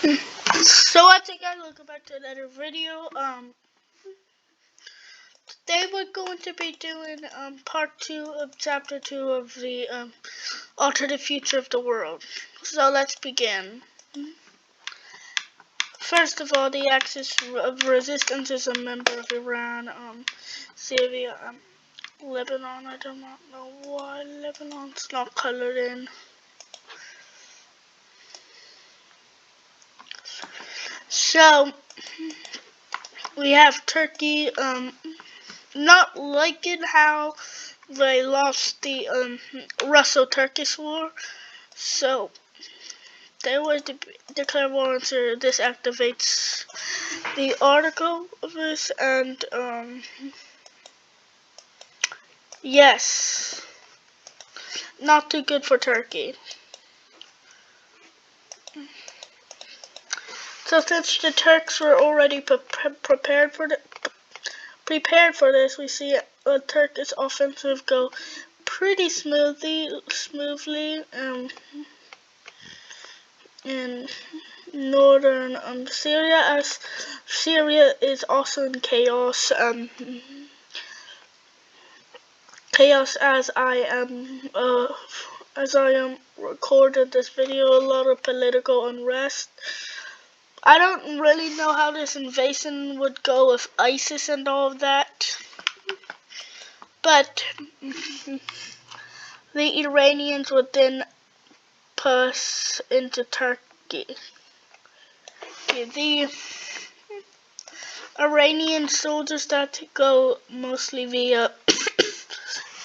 So what's up guys, welcome back to another video. Today we're going to be doing part 2 of chapter 2 of the alternate future of the world. So let's begin. First of all, the Axis of Resistance is a member of Iran, Syria, Lebanon. I do not know why Lebanon's not colored in. So we have Turkey, not liking how they lost the Russo-Turkish War, so they were to declare war on Syria. This activates the article of this, and yes, not too good for Turkey. So since the Turks were already prepared for this, we see a Turkish offensive go pretty smoothly in northern Syria, as Syria is also in chaos. Chaos as I am recording this video. A lot of political unrest. I don't really know how this invasion would go with ISIS and all of that, but the Iranians would then push into Turkey. The Iranian soldiers that go mostly via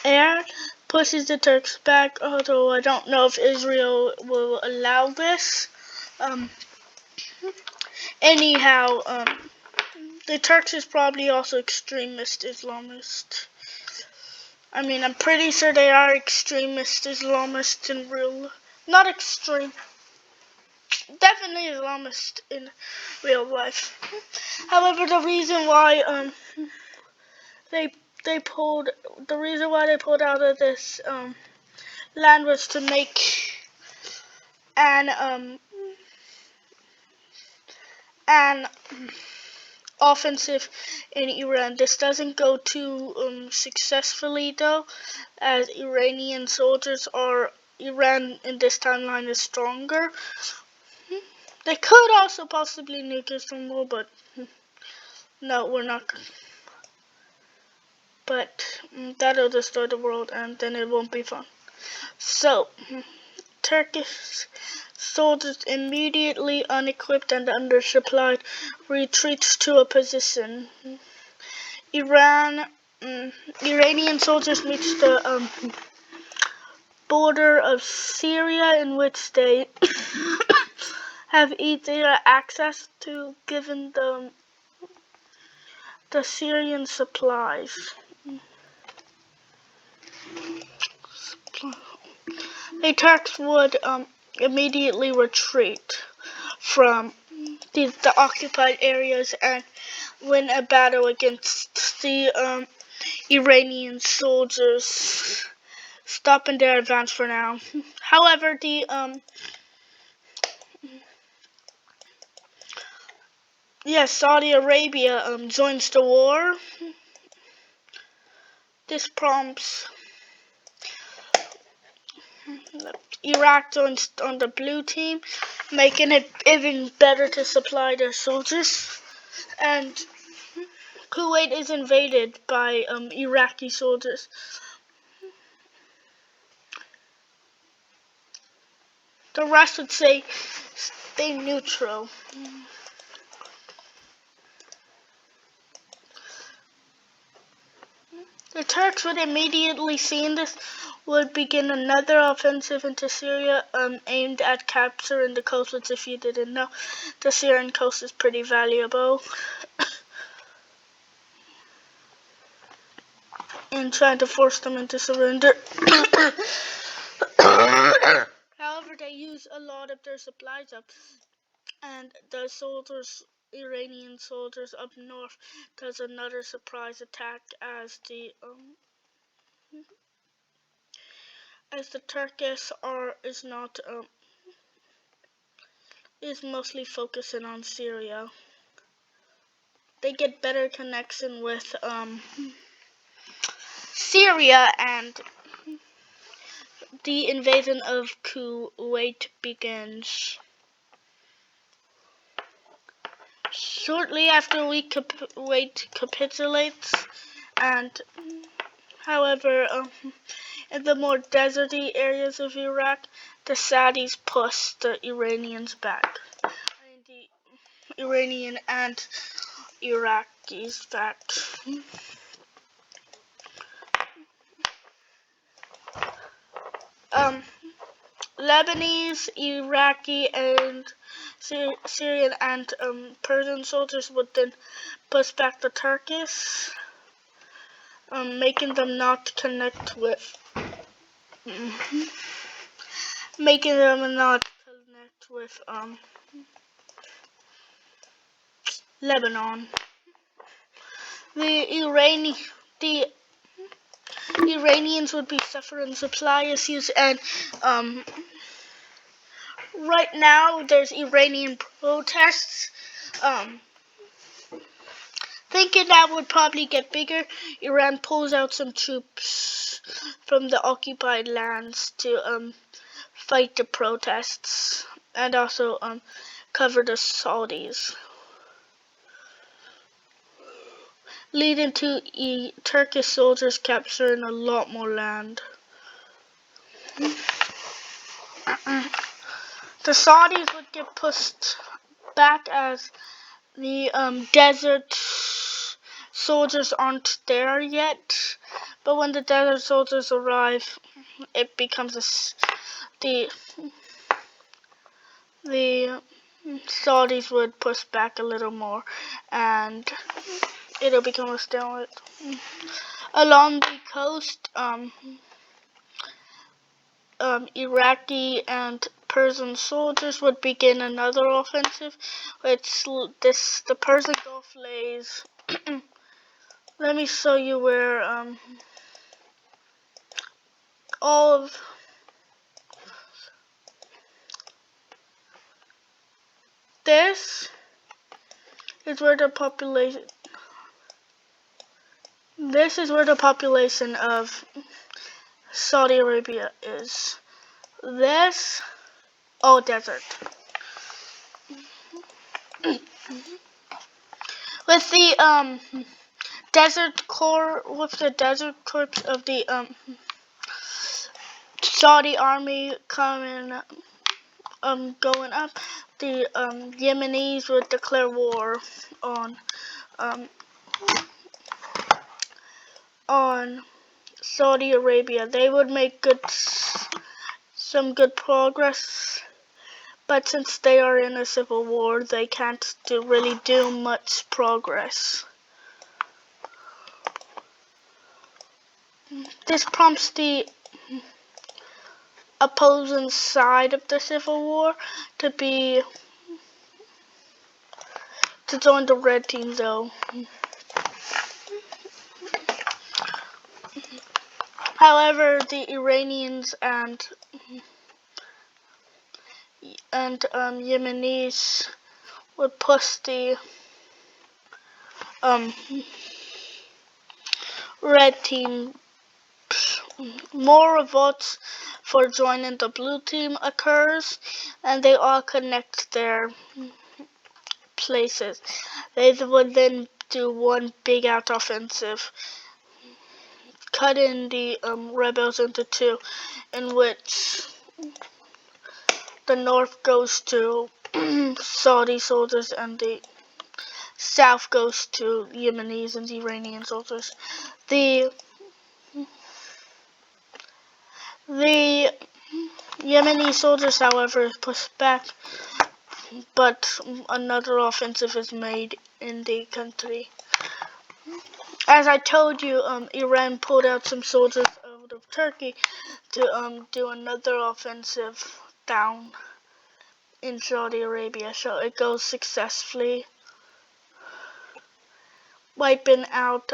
air pushes the Turks back, although I don't know if Israel will allow this. Anyhow, the Turks is probably also extremist Islamist. I mean, I'm pretty sure they are extremist Islamists in real, not extreme, definitely Islamist in real life. However, the reason why they pulled out of this land was to make an offensive in Iran. This doesn't go too successfully though, as Iranian soldiers are. Iran in this timeline is stronger. They could also possibly nuke Istanbul, but no, we're not. But that'll destroy the world, and then it won't be fun. So, Turkish soldiers, immediately unequipped and undersupplied, retreats to a position. Iranian soldiers reach the border of Syria, in which they have easier access to, given the Syrian supplies. The Turks would immediately retreat from the occupied areas and win a battle against the Iranian soldiers, stopping their advance for now. However, Saudi Arabia joins the war. This prompts Iraq joins on the blue team, making it even better to supply their soldiers. And Kuwait is invaded by Iraqi soldiers. The rest would say stay neutral. The Turks would immediately, seeing this, would begin another offensive into Syria, aimed at capturing the coast, which, if you didn't know, the Syrian coast is pretty valuable, and trying to force them into surrender. However, they use a lot of their supplies up, and the Iranian soldiers up north does another surprise attack as the Turkish is not is mostly focusing on Syria. They get better connection with Syria, and the invasion of Kuwait begins. Shortly after Kuwait capitulates, and however, in the more deserty areas of Iraq, the Saudis push the Iranians back. The Iranian and Iraqis back. Lebanese, Iraqi, and Syrian and Persian soldiers would then push back the Turkish, making them not connect with, Lebanon. The Iranians would be suffering supply issues, and right now there's Iranian protests. Thinking that would probably get bigger, Iran pulls out some troops from the occupied lands to fight the protests, and also cover the Saudis, leading to Turkish soldiers capturing a lot more land. The Saudis would get pushed back as the desert soldiers aren't there yet, but when the desert soldiers arrive, it becomes the Saudis would push back a little more, and it'll become a stalemate. Along the coast, Iraqi and Persian soldiers would begin another offensive, which the Persian Gulf lays. Let me show you where all of this is where the population. This is where the population of Saudi Arabia is. This, all desert. With the desert corps of the Saudi army coming going up, the Yemenis would declare war on Saudi Arabia. They would make some good progress, but since they are in a civil war, they can't really do much progress. This prompts the opposing side of the civil war to join the red team, though. However, the Iranians and Yemenis would push the red team. More revolts for joining the blue team occurs, and they all connect their places. They would then do one big out offensive, cutting the rebels into two, in which the north goes to Saudi soldiers and the south goes to Yemenis and Iranian soldiers. The Yemeni soldiers, however, pushed back, but another offensive is made in the country. As I told you, Iran pulled out some soldiers out of Turkey to do another offensive down in Saudi Arabia, so it goes successfully, wiping out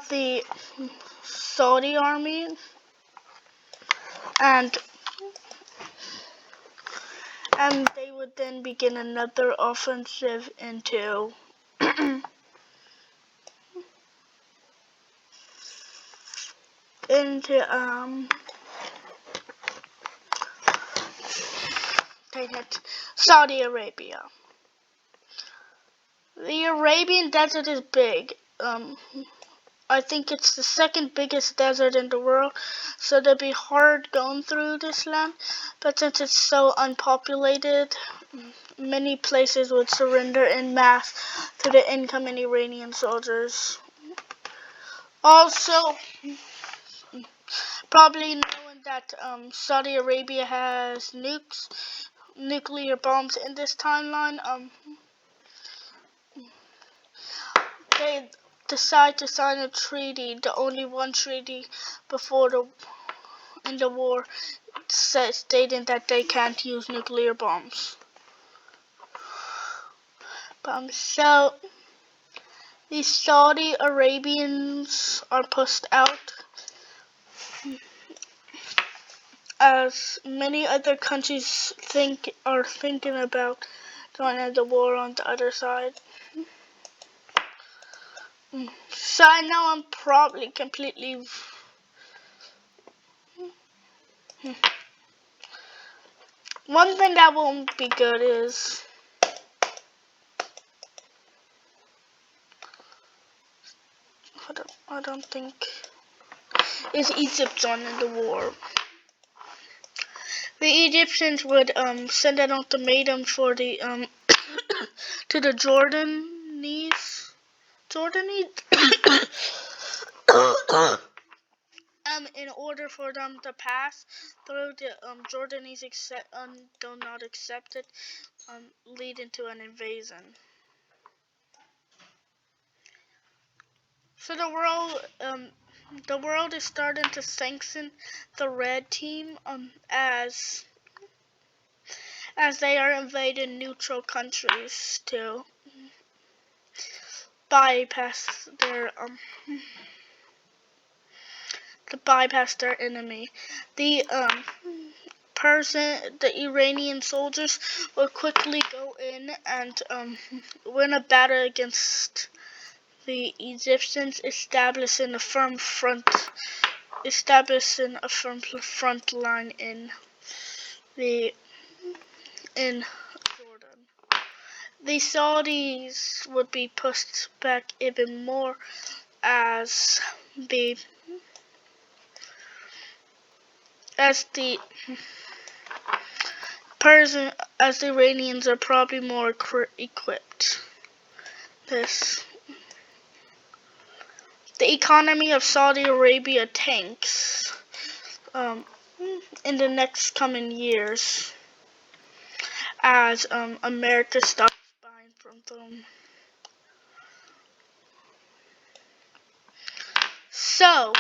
the Saudi army and they would then begin another offensive into Saudi Arabia. The Arabian Desert is big. I think it's the second biggest desert in the world, so it'd be hard going through this land. But since it's so unpopulated, many places would surrender en masse to the incoming Iranian soldiers. Also, probably knowing that Saudi Arabia has nuclear bombs in this timeline, they decide to sign a treaty, the only one treaty before in the war, stating that they can't use nuclear bombs. So the Saudi Arabians are pushed out, as many other countries are thinking about joining the war on the other side. So I know I'm probably completely one thing that won't be good is I don't think is Egypt joining the war. The Egyptians would send an ultimatum for the to the Jordanese in order for them to pass through, the Jordanese do not accept it, leading to an invasion. So the world is starting to sanction the red team as they are invading neutral countries to bypass their enemy. The Iranian soldiers will quickly go in and win a battle against the Egyptians, establishing a firm front line in Jordan. The Saudis would be pushed back even more as the Iranians are probably more equipped. The economy of Saudi Arabia tanks in the next coming years as America stops buying from them. So,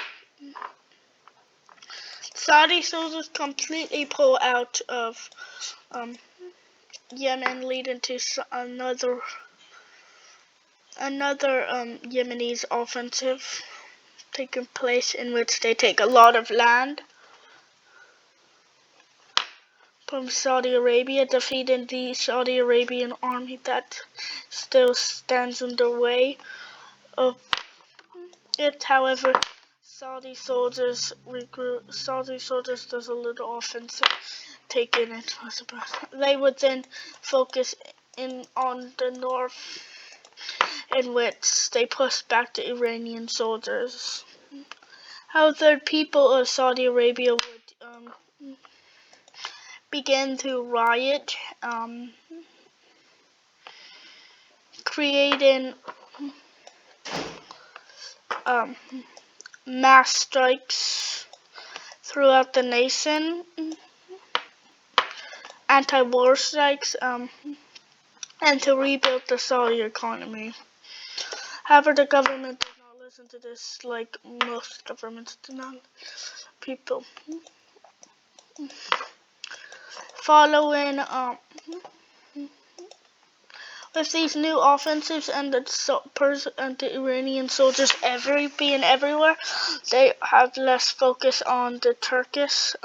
Saudi soldiers completely pull out of Yemen, leading to another Yemenis offensive taking place, in which they take a lot of land from Saudi Arabia, defeating the Saudi Arabian army that still stands in the way of it. However, Saudi soldiers does a little offensive, taking it. They would then focus in on the north, in which they push back the Iranian soldiers. However, people of Saudi Arabia would begin to riot, creating mass strikes throughout the nation, anti-war strikes, and to rebuild the Saudi economy. However, the government does not listen to this, like most governments do not. People following With these new offensives and the Iranian soldiers being everywhere, they have less focus on the Turkish.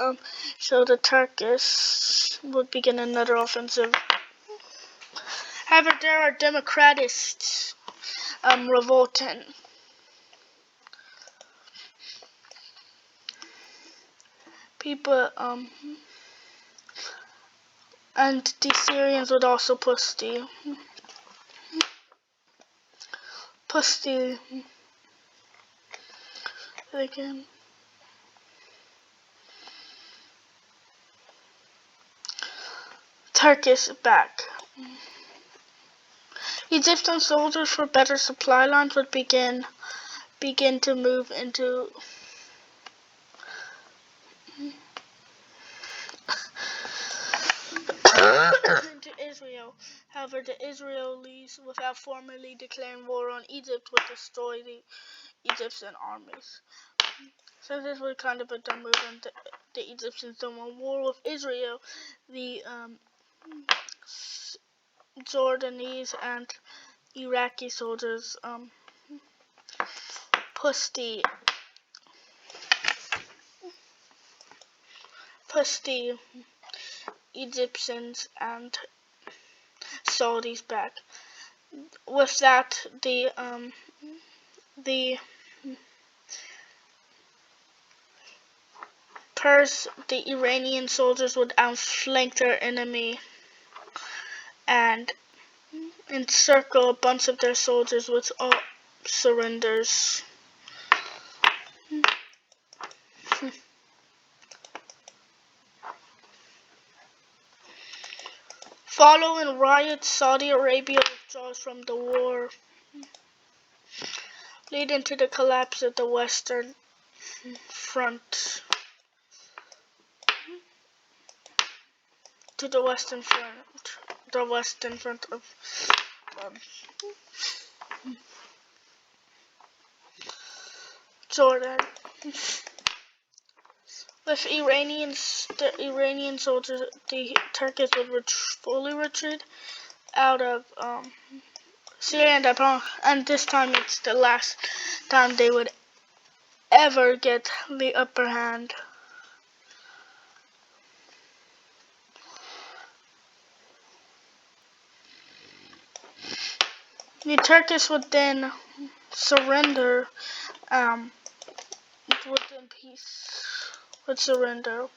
So the Turkish would begin another offensive. However, there are democratists revolting. People and the Syrians would also push the again. Turkish back. Egyptian soldiers for better supply lines would begin to move into Israel. However, the Israelis, without formally declaring war on Egypt, would destroy the Egyptian armies. So this was kind of a dumb move, and the Egyptians don't want war with Israel. The Jordanese and Iraqi soldiers pushed the Egyptians and Saudis back. With that, the Iranian soldiers would outflank their enemy and encircle a bunch of their soldiers with all surrenders. Following riots, Saudi Arabia withdraws from the war, leading to the collapse of the Western Front. The Western Front of Jordan. With the Iranian soldiers, the Turkish would fully retreat out of Syria, and this time it's the last time they would ever get the upper hand. The Turkish would then surrender, would surrender,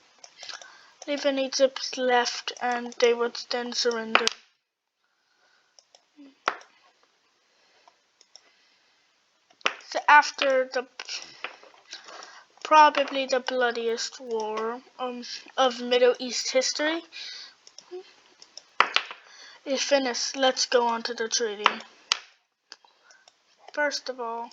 leaving Egypt left, and they would then surrender. So after probably the bloodiest war of Middle East history is finished, let's go on to the treaty. First of all,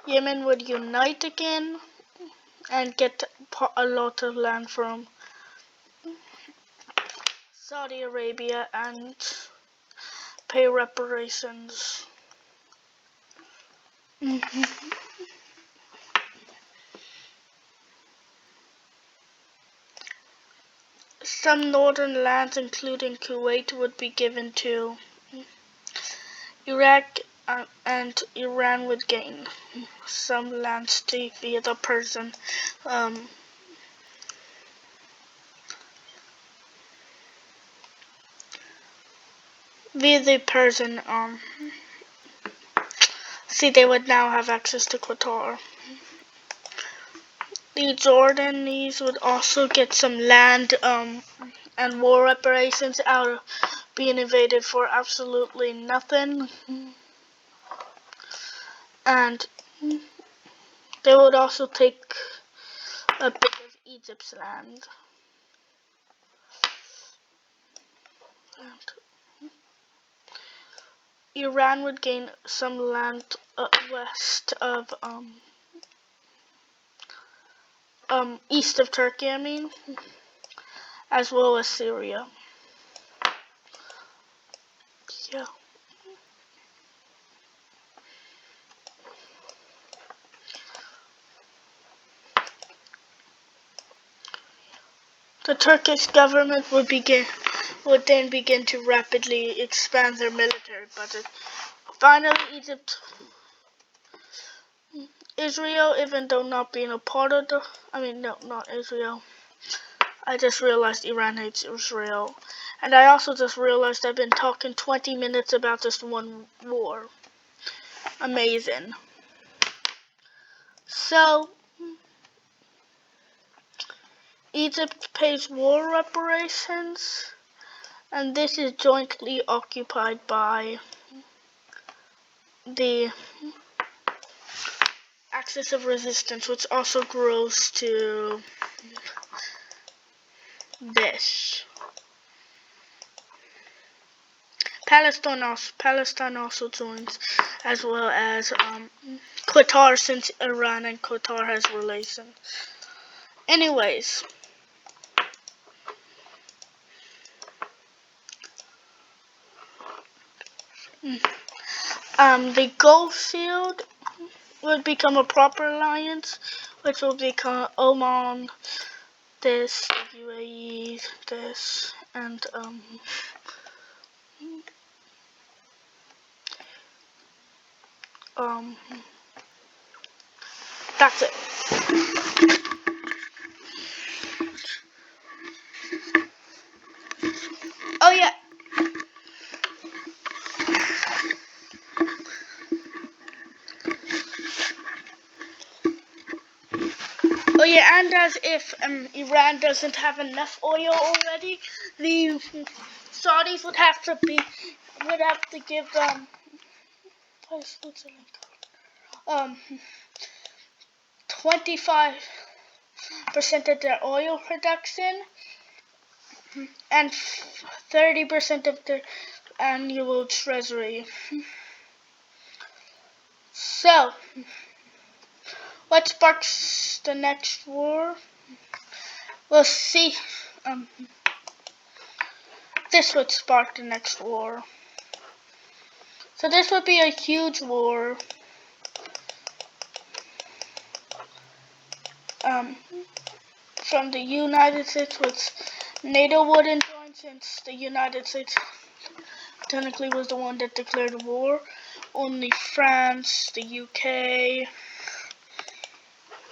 Yemen would unite again and get a lot of land from Saudi Arabia and pay reparations. Some northern lands, including Kuwait, would be given to Iraq, and Iran would gain some lands via the Persian see, they would now have access to Qatar. The Jordanese would also get some land and war reparations out of being invaded for absolutely nothing. And they would also take a bit of Egypt's land. And Iran would gain some land west of east of Turkey, as well as Syria. Yeah. the Turkish government would then begin to rapidly expand their military budget. Finally, Israel, even though not being a part of not Israel. I just realized Iran hates Israel. And I also just realized I've been talking 20 minutes about this one war. Amazing. So, Egypt pays war reparations, and this is jointly occupied by the Axis of Resistance, which also grows to this. Palestine also joins, as well as Qatar, since Iran and Qatar has relations. Anyways, the Gulf Shield would become a proper alliance, which will become Oman, this, UAE, this, and that's it. Oh yeah. Oh yeah, and as if Iran doesn't have enough oil already, the Saudis would have to give them 25% of their oil production and 30% of their annual treasury. So, what sparks the next war? We'll see. This would spark the next war. So this would be a huge war. From the United States, which NATO wouldn't join, since the United States technically was the one that declared the war. Only France, the UK,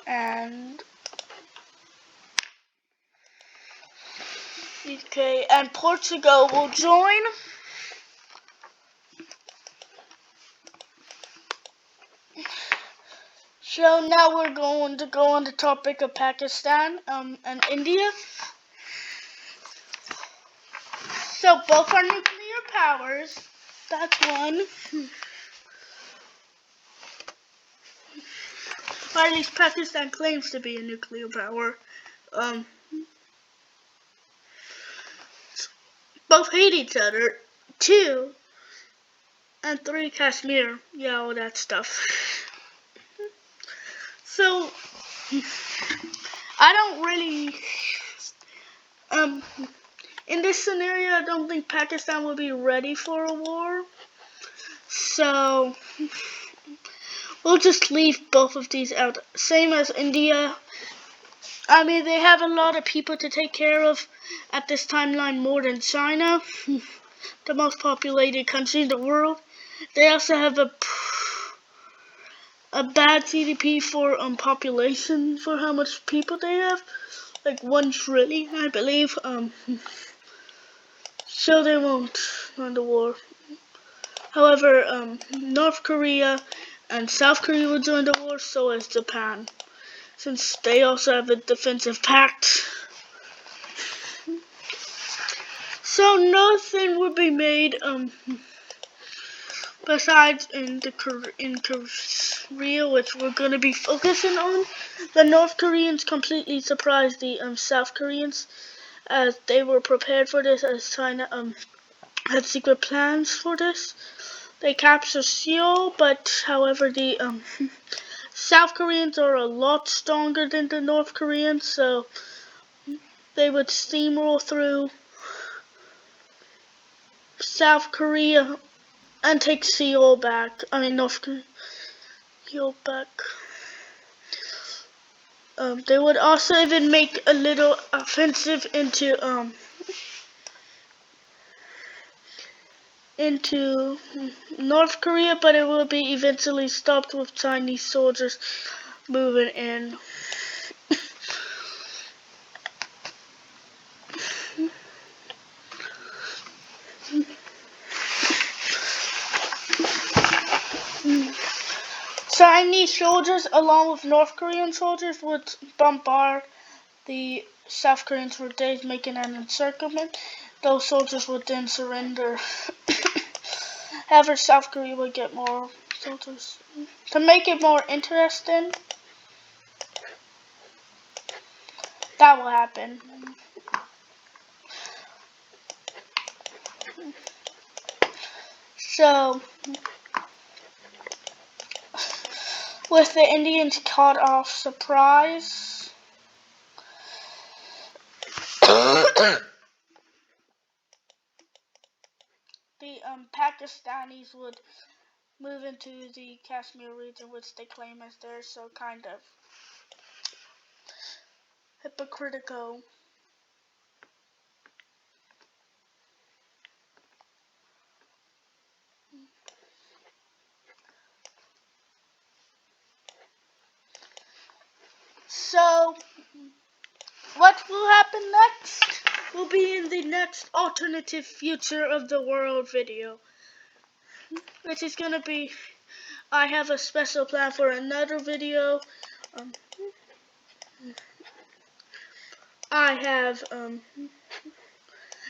and Portugal will join. So now we're going to go on the topic of Pakistan and India. So both are nuclear powers. That's one. Or at least Pakistan claims to be a nuclear power. Both hate each other. 2 and 3, Kashmir. Yeah, all that stuff. So I don't really in this scenario, I don't think Pakistan will be ready for a war. So we'll just leave both of these out. Same as India. I mean, they have a lot of people to take care of at this timeline, more than China, the most populated country in the world. They also have a bad GDP for population, for how much people they have, like 1 trillion, I believe. So they won't win the war. However, North Korea and South Korea will join the war, so as Japan, since they also have a defensive pact. So nothing would be made besides in Korea, which we're going to be focusing on. The North Koreans completely surprised the South Koreans, as they were prepared for this, as China had secret plans for this. They captured Seoul, but however the South Koreans are a lot stronger than the North Koreans, so they would steamroll through South Korea and take Seoul back. North Korea back. They would also even make a little offensive into North Korea, but it will be eventually stopped with Chinese soldiers moving in. Chinese soldiers, along with North Korean soldiers, would bombard the South Koreans for days, making an encirclement. Those soldiers would then surrender. However, South Korea would get more soldiers. To make it more interesting, that will happen. So, with the Indians caught off surprise, the Pakistanis would move into the Kashmir region, which they claim as theirs, so kind of hypocritical. So, what will happen next will be in the next alternative future of the world video, which is gonna be, I have a special plan for another video.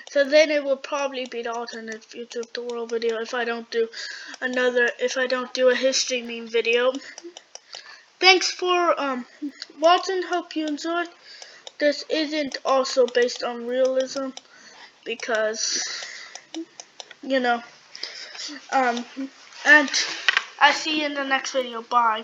So then it will probably be the alternate future of the world video if I don't do a history meme video. Thanks for watching, hope you enjoyed. This isn't also based on realism because, and I see you in the next video. Bye.